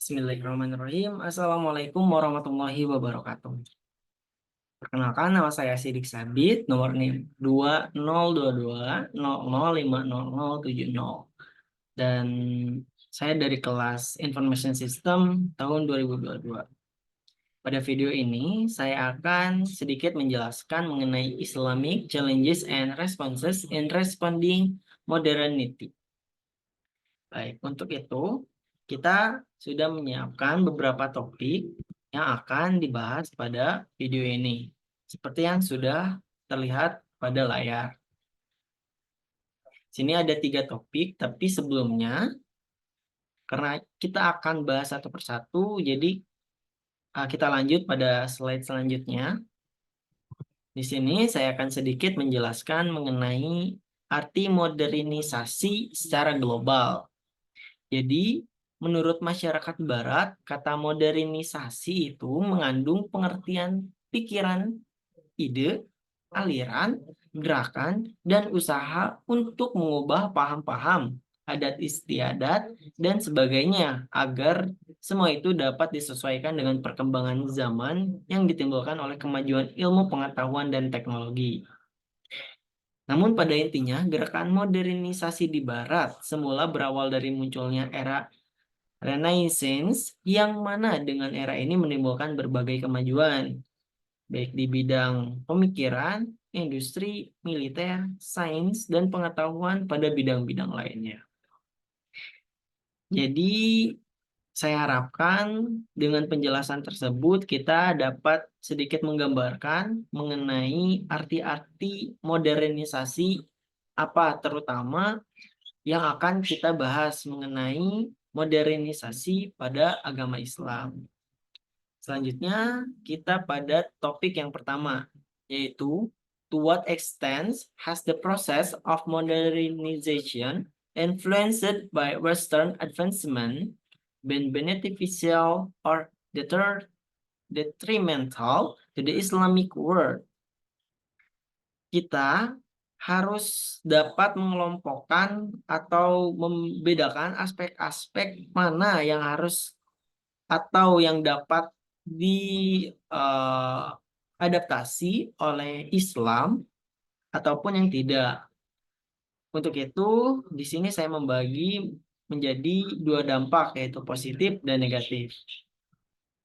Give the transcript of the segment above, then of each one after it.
Bismillahirrahmanirrahim. Assalamualaikum warahmatullahi wabarakatuh. Perkenalkan, nama saya Sidik Sabit, nomor NIM 2022005070. Dan saya dari kelas Information System tahun 2022. Pada video ini, saya akan sedikit menjelaskan mengenai Islamic Challenges and Responses in Responding Modernity. Baik, untuk itu kita sudah menyiapkan beberapa topik yang akan dibahas pada video ini, seperti yang sudah terlihat pada layar. Sini ada 3 topik, tapi sebelumnya, karena kita akan bahas satu persatu, jadi kita lanjut pada slide selanjutnya. Di sini saya akan sedikit menjelaskan mengenai arti modernisasi secara global. Jadi, menurut masyarakat Barat, kata modernisasi itu mengandung pengertian pikiran, ide, aliran, gerakan, dan usaha untuk mengubah paham-paham, adat istiadat, dan sebagainya agar semua itu dapat disesuaikan dengan perkembangan zaman yang ditimbulkan oleh kemajuan ilmu pengetahuan dan teknologi. Namun pada intinya, gerakan modernisasi di Barat semula berawal dari munculnya era Renaissance, yang mana dengan era ini menimbulkan berbagai kemajuan, baik di bidang pemikiran, industri, militer, sains, dan pengetahuan pada bidang-bidang lainnya. Jadi, saya harapkan dengan penjelasan tersebut kita dapat sedikit menggambarkan mengenai arti-arti modernisasi apa terutama yang akan kita bahas mengenai modernisasi pada agama Islam. Selanjutnya, kita pada topik yang pertama, yaitu to what extent has the process of modernization influenced by Western advancement been beneficial or detrimental to the Islamic world? Kita harus dapat mengelompokkan atau membedakan aspek-aspek mana yang harus atau yang dapat diadaptasi oleh Islam ataupun yang tidak. Untuk itu, di sini saya membagi menjadi 2 dampak, yaitu positif dan negatif.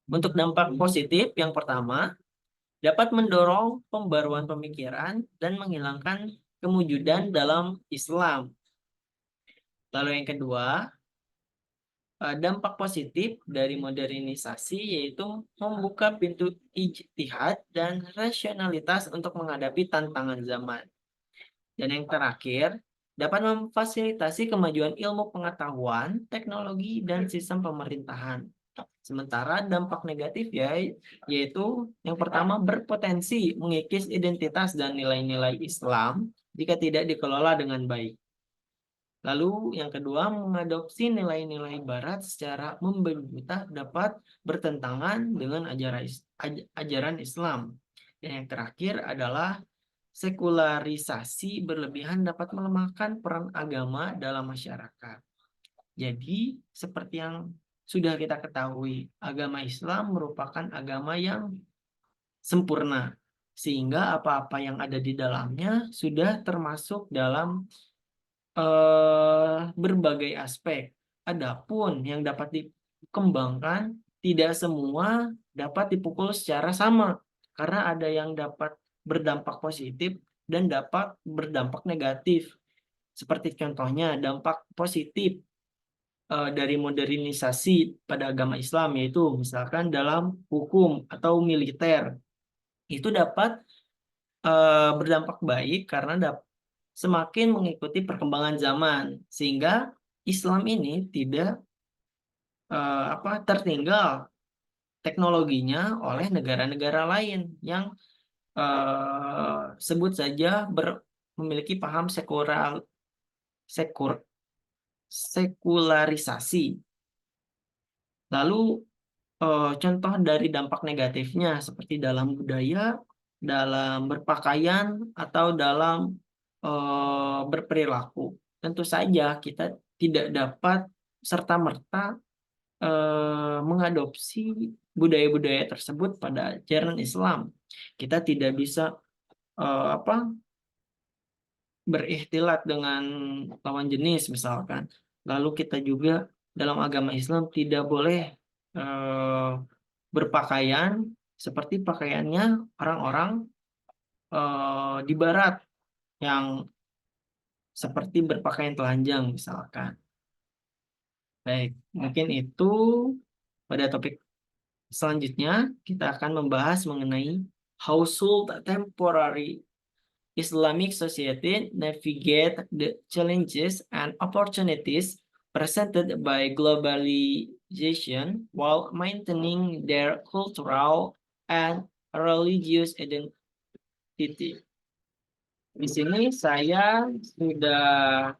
Untuk dampak positif, yang pertama, dapat mendorong pembaruan pemikiran dan menghilangkan kewujudan dalam Islam. Lalu yang kedua, dampak positif dari modernisasi yaitu membuka pintu ijtihad dan rasionalitas untuk menghadapi tantangan zaman. Dan yang terakhir, dapat memfasilitasi kemajuan ilmu pengetahuan, teknologi, dan sistem pemerintahan. Sementara dampak negatif yaitu yang pertama berpotensi mengikis identitas dan nilai-nilai Islam jika tidak dikelola dengan baik. Lalu yang kedua, mengadopsi nilai-nilai Barat secara membabi buta dapat bertentangan dengan ajaran Islam. Dan yang terakhir adalah sekularisasi berlebihan dapat melemahkan peran agama dalam masyarakat. Jadi, seperti yang sudah kita ketahui, agama Islam merupakan agama yang sempurna, sehingga apa-apa yang ada di dalamnya sudah termasuk dalam berbagai aspek. Adapun yang dapat dikembangkan, tidak semua dapat dipukul secara sama, karena ada yang dapat berdampak positif dan dapat berdampak negatif. Seperti contohnya, dampak positif dari modernisasi pada agama Islam, yaitu misalkan dalam hukum atau militer, itu dapat berdampak baik karena semakin mengikuti perkembangan zaman, sehingga Islam ini tidak tertinggal teknologinya oleh negara-negara lain yang sebut saja memiliki paham sekularisasi. Lalu contoh dari dampak negatifnya seperti dalam budaya, dalam berpakaian, atau dalam berperilaku. Tentu saja kita tidak dapat serta-merta mengadopsi budaya-budaya tersebut pada ajaran Islam. Kita tidak bisa berikhtilat dengan lawan jenis misalkan. Lalu kita juga dalam agama Islam tidak boleh eh, berpakaian seperti pakaiannya orang-orang di Barat yang seperti berpakaian telanjang misalkan. Baik, mungkin itu pada topik selanjutnya kita akan membahas mengenai how should a temporary Islamic society navigate the challenges and opportunities presented by globalization while maintaining their cultural and religious identity. Di sini saya sudah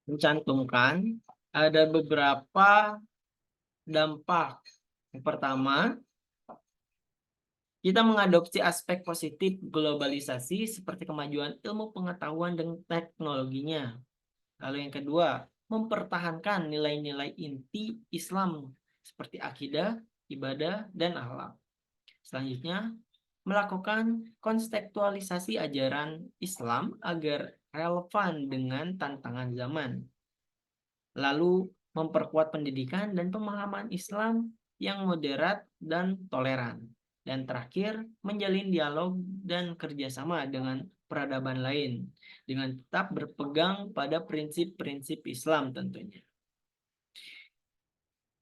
mencantumkan ada beberapa dampak. Yang pertama, kita mengadopsi aspek positif globalisasi seperti kemajuan ilmu pengetahuan dan teknologinya. Lalu yang kedua, mempertahankan nilai-nilai inti Islam seperti akidah, ibadah, dan akhlak. Selanjutnya, melakukan kontekstualisasi ajaran Islam agar relevan dengan tantangan zaman. Lalu, memperkuat pendidikan dan pemahaman Islam yang moderat dan toleran. Dan terakhir, menjalin dialog dan kerjasama dengan peradaban lain, dengan tetap berpegang pada prinsip-prinsip Islam tentunya.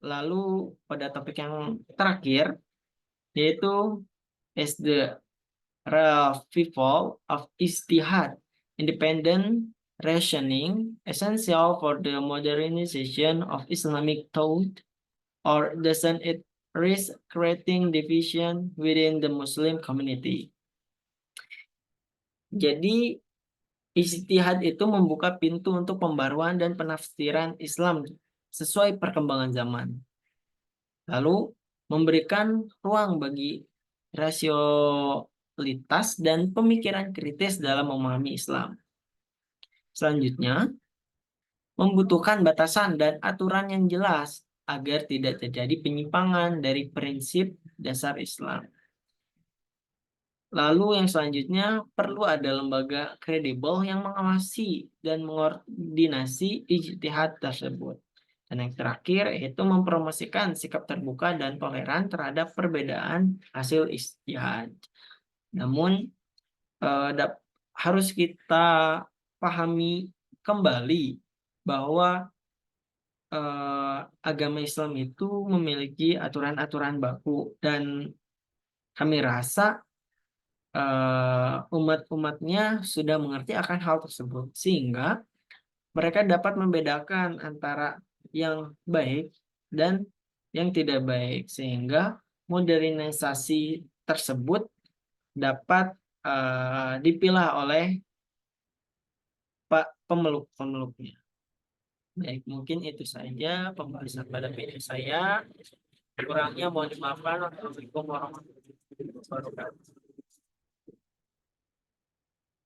Lalu pada topik yang terakhir, yaitu is the revival of ijtihad, independent rationing, essential for the modernization of Islamic thought, or doesn't it risk creating division within the Muslim community? Jadi, ijtihad itu membuka pintu untuk pembaruan dan penafsiran Islam sesuai perkembangan zaman. Lalu, memberikan ruang bagi rasionalitas dan pemikiran kritis dalam memahami Islam. Selanjutnya, membutuhkan batasan dan aturan yang jelas agar tidak terjadi penyimpangan dari prinsip dasar Islam. Lalu yang selanjutnya, perlu ada lembaga kredibel yang mengawasi dan mengordinasi ijtihad tersebut. Dan yang terakhir, yaitu mempromosikan sikap terbuka dan toleran terhadap perbedaan hasil ijtihad. Namun, harus kita pahami kembali bahwa agama Islam itu memiliki aturan-aturan baku, dan kami rasa umat-umatnya sudah mengerti akan hal tersebut, sehingga mereka dapat membedakan antara yang baik dan yang tidak baik, sehingga modernisasi tersebut dapat dipilah oleh pemeluk-pemeluknya. Baik, mungkin itu saja pembahasan pada video saya. Kurangnya mohon dimaafkan. Wassalamualaikum warahmatullahi wabarakatuh.